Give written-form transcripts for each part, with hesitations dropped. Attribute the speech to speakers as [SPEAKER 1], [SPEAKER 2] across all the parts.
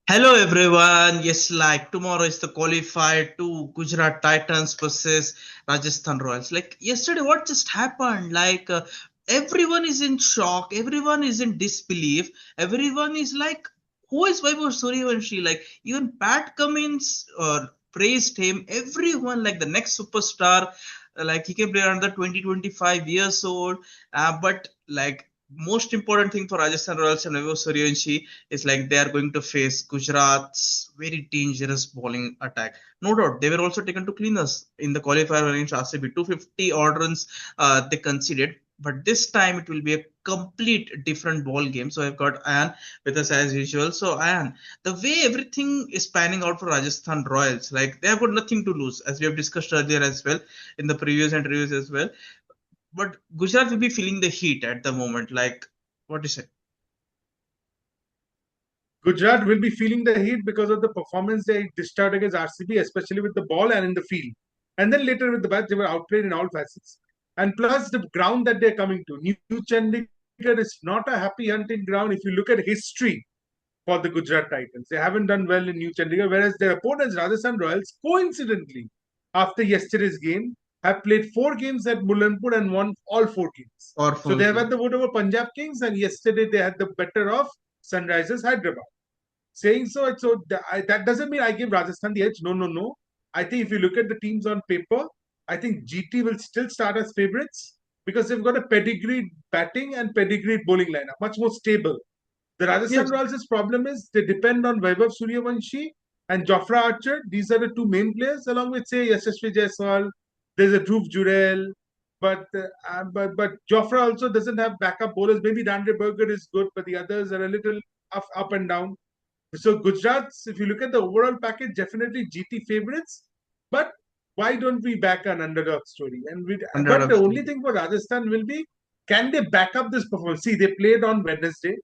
[SPEAKER 1] Hello everyone. Yes, like tomorrow is the qualifier to Gujarat Titans versus Rajasthan Royals. Like yesterday, what just happened? Everyone is in shock. Everyone is in disbelief. Everyone is like, who is Vaibhav Suryavanshi? Like even Pat Cummins praised him. Everyone like the next superstar. Like he can play under 20-25 years old. But like most important thing for Rajasthan Royals and Vaibhav Suryavanshi is like they are going to face Gujarat's very dangerous bowling attack. No doubt, they were also taken to clean us in the qualifier against RCB. 250 odd runs they conceded, but this time it will be a complete different ball game. So I've got Ayan with us as usual. So Ayan, the way everything is panning out for Rajasthan Royals, like they have got nothing to lose, as we have discussed earlier as well in the previous interviews as well. But Gujarat will be feeling the heat at the moment. Like, what do you say?
[SPEAKER 2] Gujarat will be feeling the heat because of the performance they dished out against RCB, especially with the ball and in the field. And then later with the bat, they were outplayed in all facets. And plus the ground that they're coming to. New Chandigarh is not a happy hunting ground. If you look at history for the Gujarat Titans, they haven't done well in New Chandigarh, whereas their opponents, Rajasthan Royals, coincidentally, after yesterday's game, have played 4 games at Mullanpur and won all 4 games. So they
[SPEAKER 1] Powerful.
[SPEAKER 2] have had the vote over Punjab Kings, and yesterday they had the better of Sunrisers Hyderabad. Saying that doesn't mean I give Rajasthan the edge. No, no, no. I think if you look at the teams on paper, I think GT will still start as favorites because they've got a pedigreed batting and pedigreed bowling lineup, much more stable. The Rajasthan
[SPEAKER 1] Yes.
[SPEAKER 2] Royals' problem is they depend on Vaibhav Suryavanshi and Jofra Archer. These are the two main players, along with say Yashasvi Jaiswal. There's a Dhruv Jurel, but Jofra also doesn't have backup bowlers. Maybe Dandre Burger is good, but the others are a little up and down. So Gujarat's, if you look at the overall package, definitely GT favorites. But why don't we back an underdog story? But the
[SPEAKER 1] Underdog.
[SPEAKER 2] only thing for Rajasthan will be, can they back up this performance? See, they played on Wednesday.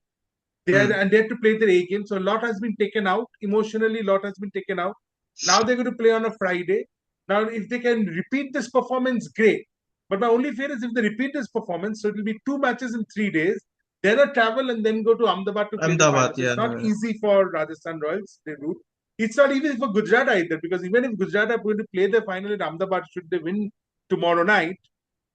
[SPEAKER 1] Hmm.
[SPEAKER 2] They had to play their A game, so a lot has been taken out emotionally. A lot has been taken out. Now they're going to play on a Friday. Now, if they can repeat this performance, great. But my only fear is if they repeat this performance, so it will be 2 matches in 3 days. Then a travel and then go to Ahmedabad to play the
[SPEAKER 1] Ahmedabad,
[SPEAKER 2] finals. So
[SPEAKER 1] yeah.
[SPEAKER 2] it's not easy for Rajasthan Royals. They do. It's not easy for Gujarat either because even if Gujarat are going to play the final in Ahmedabad, should they win tomorrow night,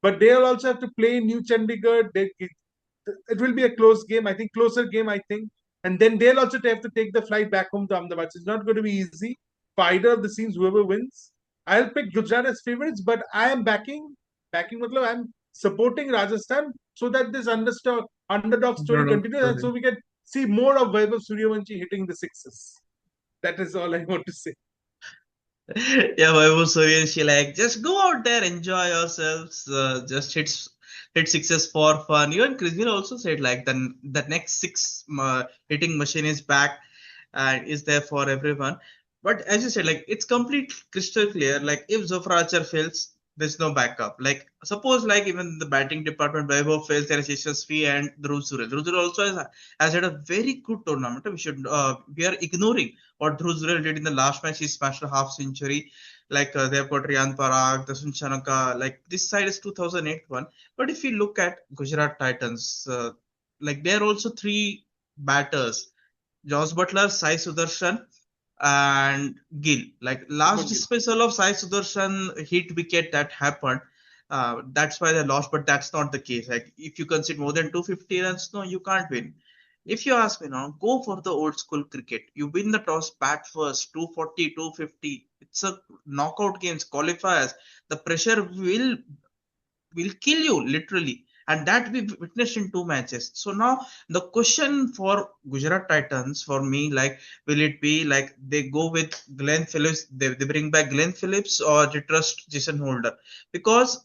[SPEAKER 2] but they'll also have to play in New Chandigarh. It will be a close game. I think closer game. I think, and then they'll also have to take the flight back home to Ahmedabad. So it's not going to be easy for either of the teams. Whoever wins, I'll pick Gujarat as favorites, but I am backing. Matlab, I'm supporting Rajasthan so that this underdog story
[SPEAKER 1] Underdog
[SPEAKER 2] continues, and
[SPEAKER 1] story.
[SPEAKER 2] so we can see more of Vaibhav Suryavanshi hitting the sixes. That is all I want to say.
[SPEAKER 1] Yeah, Vaibhav Suryavanshi, like just go out there, enjoy yourselves, just hit sixes for fun. Even Chris Gill also said like the next six hitting machine is back and is there for everyone. But as you said, like it's complete crystal clear. Like if Zofra Archer fails, there's no backup. Like suppose like even the batting department, Vaibhav fails, there is Yashasvi and Dhruv Surel. Dhruv Surel also has had a very good tournament. We are ignoring what Dhruv Jurel did in the last match. He smashed a half century. They've got Riyan Parag, Dasun Chanaka. Like this side is 2008 one. But if you look at Gujarat Titans, like there are also three batters: Josh Butler, Sai Sudarshan, and Gill. Like last
[SPEAKER 2] Shubman Gill.
[SPEAKER 1] dismissal of Sai Sudarshan hit wicket that happened. That's why they lost, but that's not the case. Like if you concede more than 250 runs, no, you can't win. If you ask me now, go for the old school cricket. You win the toss, bat first, 240, 250. It's a knockout games, qualifiers. The pressure will kill you literally. And that we witnessed in two matches. So now the question for Gujarat Titans for me, like, will it be like they go with Glenn Phillips, they bring back Glenn Phillips, or they trust Jason Holder? Because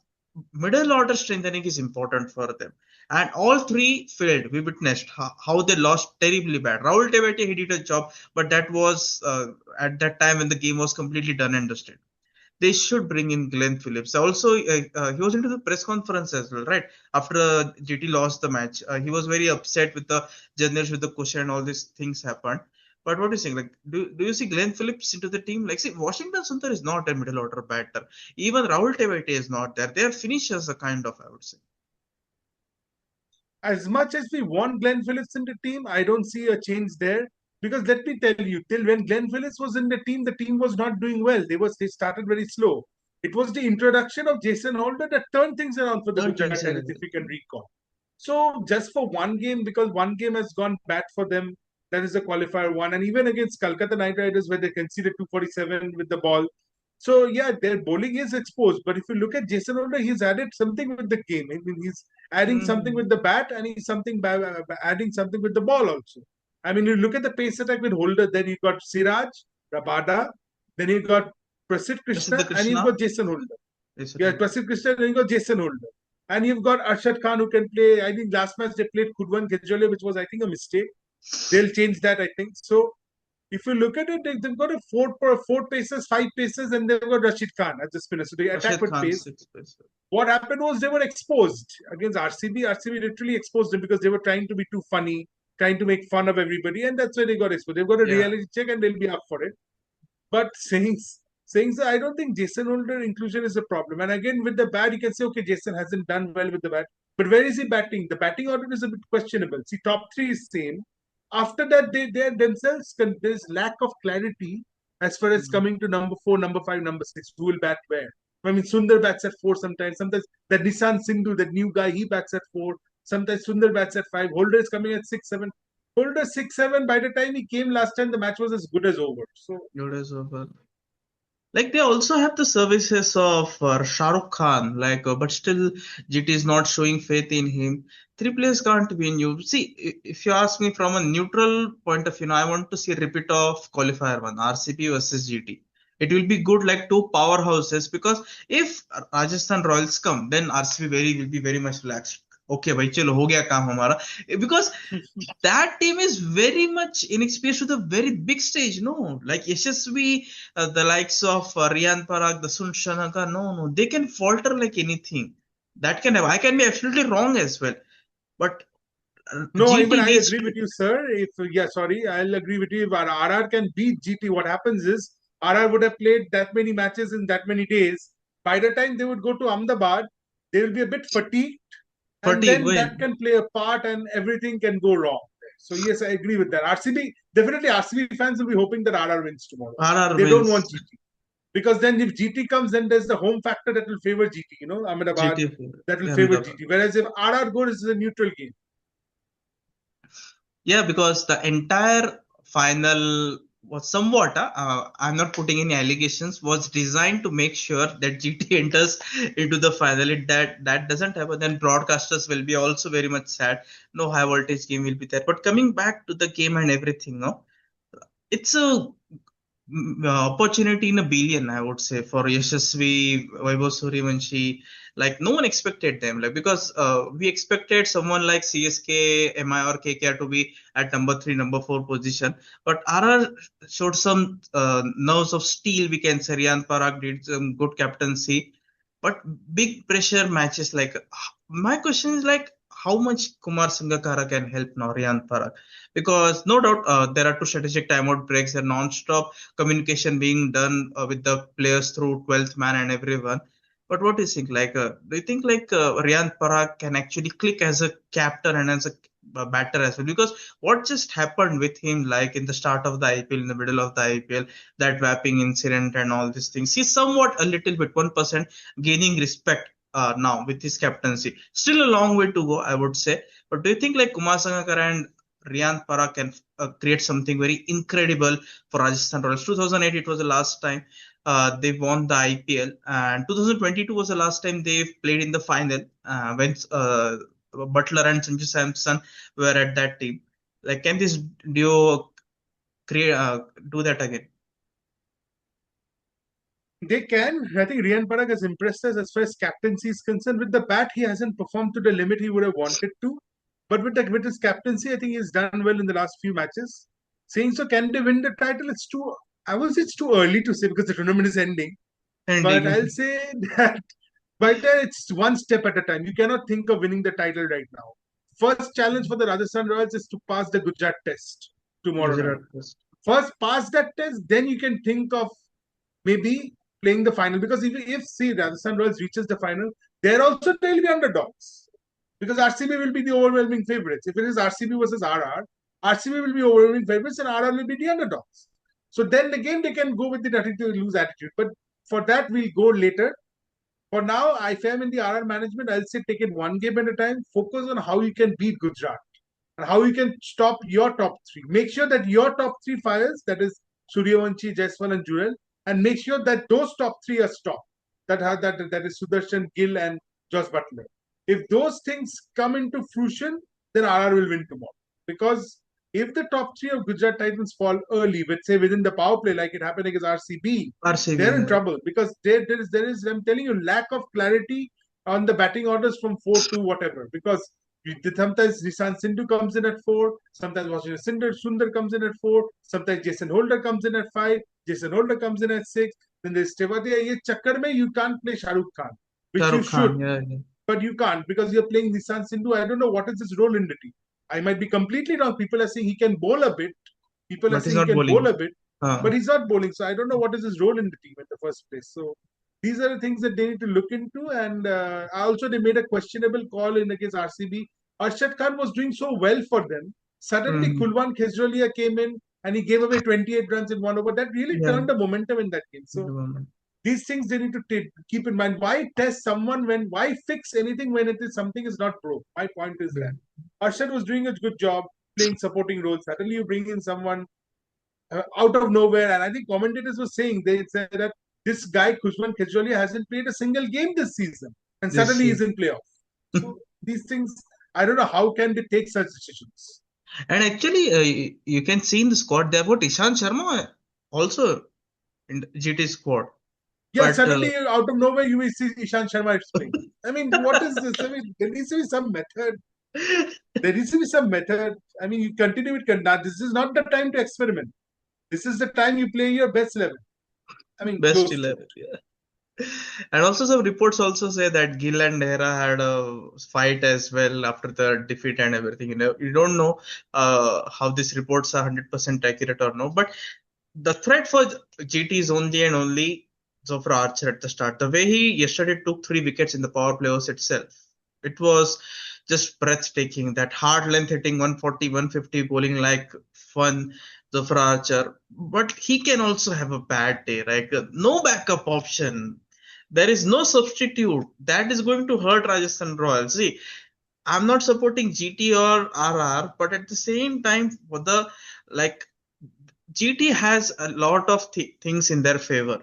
[SPEAKER 1] middle order strengthening is important for them. And all three failed. We witnessed how they lost terribly bad. Rahul Tevete, he did a job, but that was at that time when the game was completely done and dusted. They should bring in Glenn Phillips. Also, he was into the press conference as well, right? After GT lost the match, he was very upset with the journalists with the question and all these things happened. But what do you think? Like, do you see Glenn Phillips into the team? Like, see, Washington Sundar is not a middle order batter. Even Rahul Tevete is not there. They are finishers, a kind of, I would say.
[SPEAKER 2] As much as we want Glenn Phillips in the team, I don't see a change there. Because let me tell you, till when Glenn Phillips was in the team was not doing well. They started very slow. It was the introduction of Jason Holder that turned things around for the
[SPEAKER 1] Don't think
[SPEAKER 2] Gujarat
[SPEAKER 1] so.
[SPEAKER 2] Titans, if you can recall. So just for one game, because one game has gone bad for them, that is the qualifier one, and even against Calcutta Knight Riders where they conceded 247 with the ball. So yeah, their bowling is exposed. But if you look at Jason Holder, he's added something with the game. I mean, he's adding something with
[SPEAKER 1] Mm.
[SPEAKER 2] the bat, and he's adding something with the ball also. I mean, you look at the pace attack with Holder, then you got Siraj, Rabada, then you got Prasidh
[SPEAKER 1] Prasiddha
[SPEAKER 2] Krishna, and you've
[SPEAKER 1] Krishna
[SPEAKER 2] got Jason Holder.
[SPEAKER 1] is
[SPEAKER 2] Yeah,
[SPEAKER 1] right.
[SPEAKER 2] Prasidh Krishna, then you got Jason Holder. And you've got Arshad Khan who can play. I think last match they played Kudwan Kejole, which was, I think, a mistake. They'll change that, I think. So if you look at it, they've got a four paces, five paces, and they've got Rashid Khan as the spinner. So they attack
[SPEAKER 1] Rashid
[SPEAKER 2] with
[SPEAKER 1] Khan
[SPEAKER 2] pace.
[SPEAKER 1] 6 pace.
[SPEAKER 2] What happened was they were exposed against RCB. RCB literally exposed them because they were trying to be too funny, trying to make fun of everybody, and that's why they got exposed. They've got a
[SPEAKER 1] Yeah.
[SPEAKER 2] reality check and they'll be up for it. But saying so, I don't think Jason Holder inclusion is a problem. And again, with the bat, you can say, okay, Jason hasn't done well with the bat. But where is he batting? The batting order is a bit questionable. See, top three is same. After that, they themselves there's lack of clarity as far as
[SPEAKER 1] Mm.
[SPEAKER 2] coming to number four, number five, number six. Who will bat where? I mean, Sundar bats at four sometimes. Sometimes that Nissan Sindhu, that new guy, he bats at four. Sometimes Sundar bats at five. Holder is coming at 6, 7. Holder 6, 7. By the time he came last time, the match was as good as over. So
[SPEAKER 1] Good as over. Like they also have the services of Shah Rukh Khan, but still GT is not showing faith in him. Three players can't win you. See, if you ask me from a neutral point of view, now I want to see a repeat of qualifier one, RCB versus GT. It will be good like two powerhouses because if Rajasthan Royals come, then RCB will be very much relaxed. Okay, भाई चलो हो गया काम हमारा because that team is very much inexperienced with a very big stage. No, like Yashasvi, the likes of Riyan Parag, the Sun Shanaka, no, they can falter like anything. That can have, I can be absolutely wrong as well. But
[SPEAKER 2] no, even
[SPEAKER 1] GT
[SPEAKER 2] I
[SPEAKER 1] needs
[SPEAKER 2] agree with
[SPEAKER 1] to,
[SPEAKER 2] you, sir. If yeah, sorry, I'll agree with you. If RR can beat GT, what happens is RR would have played that many matches in that many days. By the time they would go to Ahmedabad, they will be a bit fatigued, and
[SPEAKER 1] fatigue
[SPEAKER 2] then
[SPEAKER 1] win.
[SPEAKER 2] that can play a part, and everything can go wrong. So yes, I agree with that. RCB definitely RCB fans will be hoping that RR wins tomorrow.
[SPEAKER 1] RR
[SPEAKER 2] They don't
[SPEAKER 1] wins.
[SPEAKER 2] want GT because then if GT comes, then there's the home factor that will favor GT. Ahmedabad
[SPEAKER 1] GT
[SPEAKER 2] that will favor
[SPEAKER 1] Ahmedabad.
[SPEAKER 2] GT. Whereas if RR goes, it's a neutral game.
[SPEAKER 1] Yeah, because the entire final was somewhat, I'm not putting any allegations, was designed to make sure that GT enters into the final. It, that doesn't happen, then broadcasters will be also very much sad. No high voltage game will be there. But coming back to the game and everything, no, it's a opportunity in a billion, I would say, for Yashasvi, Vaibhav Suryavanshi. Like no one expected them, like because we expected someone like CSK, MI, or KKR to be at number three, number four position. But RR showed some nerves of steel. We can say Riyan Parag did some good captaincy, but big pressure matches. Like my question is like, how much Kumar Sangakkara can help now Riyan Parag? Because no doubt there are two strategic timeout breaks and non-stop communication being done with the players through 12th man and everyone. But what do you think? Do you think Riyan Parag can actually click as a captain and as a batter as well? Because what just happened with him, like in the start of the IPL, in the middle of the IPL, that wrapping incident and all these things, he's somewhat a little bit 1% gaining respect now with his captaincy. Still a long way to go, I would say. But do you think like Kumar Sangakkara and Riyan Parag can create something very incredible for Rajasthan Royals? 2008, it was the last time they won the IPL, and 2022 was the last time they played in the final when Butler and Sanju Samson were at that team. Like, can this duo create do that again?
[SPEAKER 2] They can. I think Riyan Parag has impressed us as far as captaincy is concerned. With the bat, he hasn't performed to the limit he would have wanted to. But with his captaincy, I think he's done well in the last few matches. Saying so, can they win the title? It's too. I would say it's too early to say because the tournament is ending. But I'll
[SPEAKER 1] Ending.
[SPEAKER 2] say that by then it's one step at a time. You cannot think of winning the title right now. First challenge for the Rajasthan Royals is to pass the Gujarat test tomorrow night.
[SPEAKER 1] Gujarat first.
[SPEAKER 2] First pass that test, then you can think of maybe playing the final. Because if see Rajasthan Royals reaches the final, they're also they'll be underdogs because RCB will be the overwhelming favorites. If it is RCB versus RR, RCB will be overwhelming favorites and RR will be the underdogs. So then again they can go with the nothing to lose attitude. But for that we'll go later. For now, if I'm in the RR management, I'll say take it one game at a time. Focus on how you can beat Gujarat and how you can stop your top three. Make sure that your top three fires, that is Suryavanshi, Jaiswal, and Jurel, and make sure that those top three are stopped. That is Sudarshan, Gill, and Josh Butler. If those things come into fruition, then RR will win tomorrow. Because if the top three of Gujarat Titans fall early, let's say within the power play, like it happened against RCB,
[SPEAKER 1] RCB,
[SPEAKER 2] they're in
[SPEAKER 1] yeah.
[SPEAKER 2] trouble because there is I'm telling you, lack of clarity on the batting orders from 4 to whatever. Because sometimes Nishan Sindhu comes in at 4, sometimes Washington Sundar comes in at 4, sometimes Jason Holder comes in at 5, Jason Holder comes in at 6. Then there's Tewadia. Ye chakkar mein you can't play Shah Rukh Khan, which you
[SPEAKER 1] Shahrukh
[SPEAKER 2] should,
[SPEAKER 1] Khan, yeah, yeah.
[SPEAKER 2] but you can't because you're playing Nissan Sindhu. I don't know what is his role in the team. I might be completely wrong. People are saying he can bowl a bit. People are
[SPEAKER 1] But he's
[SPEAKER 2] saying he
[SPEAKER 1] not
[SPEAKER 2] can bowl
[SPEAKER 1] bowling.
[SPEAKER 2] a bit, but he's not bowling. So I don't know what is his role in the team in the first place. So these are the things that they need to look into. And also they made a questionable call in against RCB. Arshad Khan was doing so well for them. Suddenly
[SPEAKER 1] Mm,
[SPEAKER 2] Kulwan Khezrolia came in and he gave away 28 runs in 1 over. That really
[SPEAKER 1] yeah.
[SPEAKER 2] turned the momentum in that game. So these things they need to keep in mind. Why test someone when, why fix anything when it is something is not broke? My point is
[SPEAKER 1] Yeah.
[SPEAKER 2] that Arshad was doing a good job playing supporting roles. Suddenly you bring in someone out of nowhere, and I think commentators were saying, they said that this guy Kuzman Khejrolia hasn't played a single game this season, and
[SPEAKER 1] This
[SPEAKER 2] suddenly
[SPEAKER 1] year.
[SPEAKER 2] he's in playoff. So these things, I don't know how can they take such decisions.
[SPEAKER 1] And actually, you can see in the squad, they have got Ishan Sharma also in the GT squad.
[SPEAKER 2] Yeah,
[SPEAKER 1] But
[SPEAKER 2] suddenly out of nowhere you will see Ishan Sharma is playing. I mean, what is this? I mean, there needs to be some method. There needs to be some method. I mean, you continue with Kandar. This is not the time to experiment. This is the time you play your best level. I mean,
[SPEAKER 1] best
[SPEAKER 2] close to
[SPEAKER 1] 11.
[SPEAKER 2] it.
[SPEAKER 1] Yeah. And also some reports also say that Gill and Nehra had a fight as well after the defeat and everything. You don't know how these reports are 100% accurate or no. But the threat for GT is only and only Zofra Archer at the start. The way he yesterday took 3 wickets in the power play was itself. It was just breathtaking. That hard length hitting 140, 150, bowling like fun. Zofra Archer. But he can also have a bad day, right? No backup option. There is no substitute. That is going to hurt Rajasthan Royals. See, I'm not supporting GT or RR, but at the same time, for the like GT has a lot of things in their favor.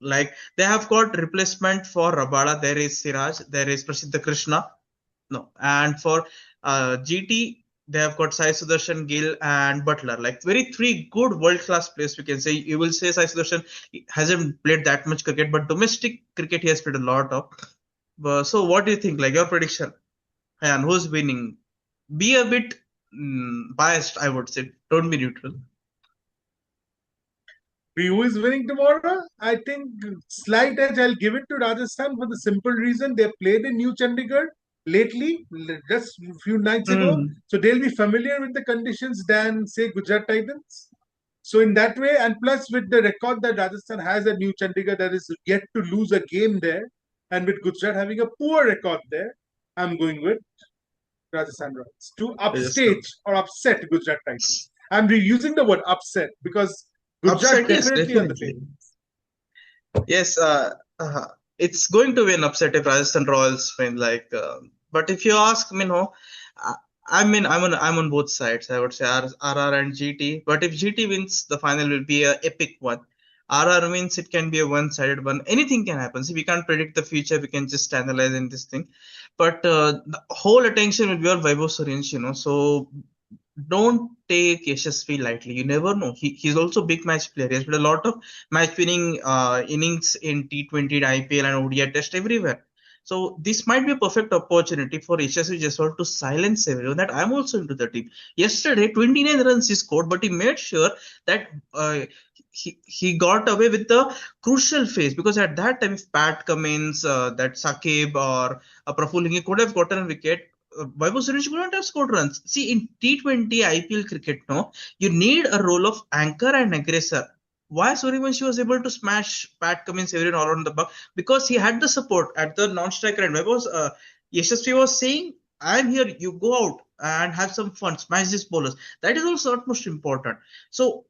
[SPEAKER 1] Like they have got replacement for Rabada. There is Siraj. There is Prasiddha Krishna. No, and for GT they have got Sai Sudarshan, Gill, and Butler. Like very three good world class players. We can say you will say Sai Sudarshan hasn't played that much cricket, but domestic cricket he has played a lot of. So what do you think? Like your prediction, and who's winning? Be a bit biased, I would say. Don't be neutral.
[SPEAKER 2] Who is winning tomorrow? I think slight edge. I'll give it to Rajasthan for the simple reason they played in New Chandigarh lately, just a few nights ago.
[SPEAKER 1] Mm,
[SPEAKER 2] So they'll be familiar with the conditions than say Gujarat Titans. So in that way, and plus with the record that Rajasthan has at New Chandigarh, that is yet to lose a game there, and with Gujarat having a poor record there, I'm going with Rajasthan Royals to
[SPEAKER 1] Rajasthan.
[SPEAKER 2] upstage or upset Gujarat Titans. I'm reusing the word upset because Gujarat
[SPEAKER 1] Upset, yes,
[SPEAKER 2] definitely on the
[SPEAKER 1] definitely.
[SPEAKER 2] table.
[SPEAKER 1] Yes, it's going to be an upset if Rajasthan Royals win. But if you ask me, no, I, I'm on both sides. I would say RR and GT. But if GT wins, the final will be a epic one. RR wins, it can be a one-sided one. Anything can happen. See, we can't predict the future. We can just analyze in this thing. But the whole attention will be on Vaibhav Suryanshi. So don't take Yashasvi lightly. You never know. He's also a big match player. He has played a lot of match winning innings in T20, IPL, and ODI Test everywhere. So this might be a perfect opportunity for Yashasvi Jaiswal to silence everyone. That I'm also into the team. Yesterday, 29 runs he scored, but he made sure that he got away with the crucial phase because at that time, if Pat Cummins, that Sakib, or Prafull Hingi could have gotten a wicket, Vaibhav Suryanshi couldn't have scored runs. See, in T20 IPL cricket, no, you need a role of anchor and aggressor. Why Suryavanshi was able to smash Pat Cummins everyone all around the park? Because he had the support at the non-striker end. Yashasvi was saying, "I'm here. You go out. and have some fun, smash these bowlers. That is also utmost important. So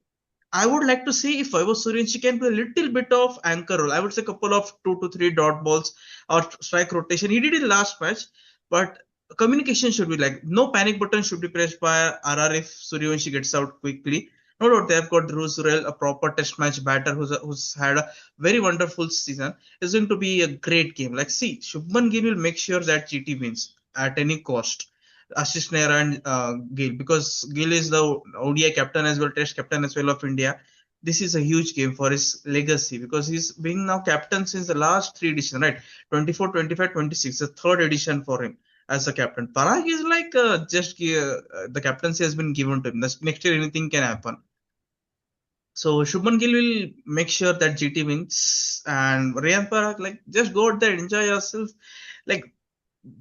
[SPEAKER 1] I would like to see if Vaibhav Suryanshi can play a little bit of anchor role. I would say a couple of 2 to 3 dot balls or strike rotation. He did it last match, but communication should be like no panic button should be pressed by RR if Suryanshi gets out quickly. No doubt they have got Ruzurel, a proper test match batter who's had a very wonderful season. It's going to be a great game. Like, see, Shubman Gill will make sure that GT wins at any cost. Ashish Nehra and Gill, because Gill is the ODI captain as well, Test captain as well of India. This is a huge game for his legacy because he's being now captain since the last 3 editions, right? 24, 25, 26, the third edition for him as a captain. Parag is like just the captaincy has been given to him. Next year, anything can happen. So Shubman Gill will make sure that GT wins, and Riyan Parag, like, just go out there, enjoy yourself. Like,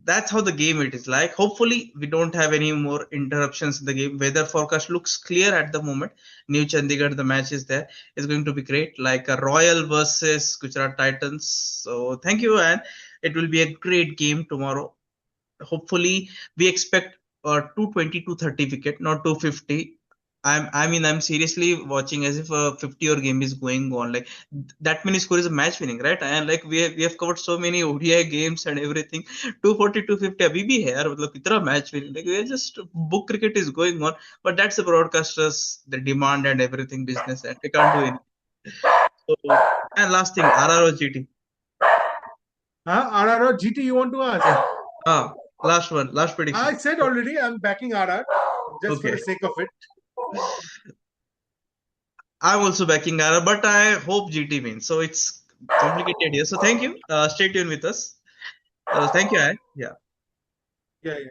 [SPEAKER 1] that's how the game it is like. Hopefully, we don't have any more interruptions in the game. Weather forecast looks clear at the moment. New Chandigarh, the match is there. It's going to be great, like a Royal versus Gujarat Titans. So thank you, and it will be a great game tomorrow. Hopefully, we expect 220 to 30 wicket, not 250. I'm seriously watching as if a 50 over game is going on. Like, that many score is a match winning, right? And like we have covered so many ODI games and everything. 240, 250 अभी भी है यार, मतलब कितना match winning. Like, we are just book cricket is going on, but that's the broadcasters, the demand and everything business, and they can't do anything. So, and last thing, RR or GT?
[SPEAKER 2] Huh? RR GT, you want to ask?
[SPEAKER 1] Yeah. Last one, last prediction.
[SPEAKER 2] I said already, I'm backing RR just for the
[SPEAKER 1] Okay.
[SPEAKER 2] sake of it.
[SPEAKER 1] I'm also backing RR, but I hope GT wins. So it's complicated here. So thank you. Stay tuned with us. Thank you, Ayan. Yeah.
[SPEAKER 2] Yeah, yeah.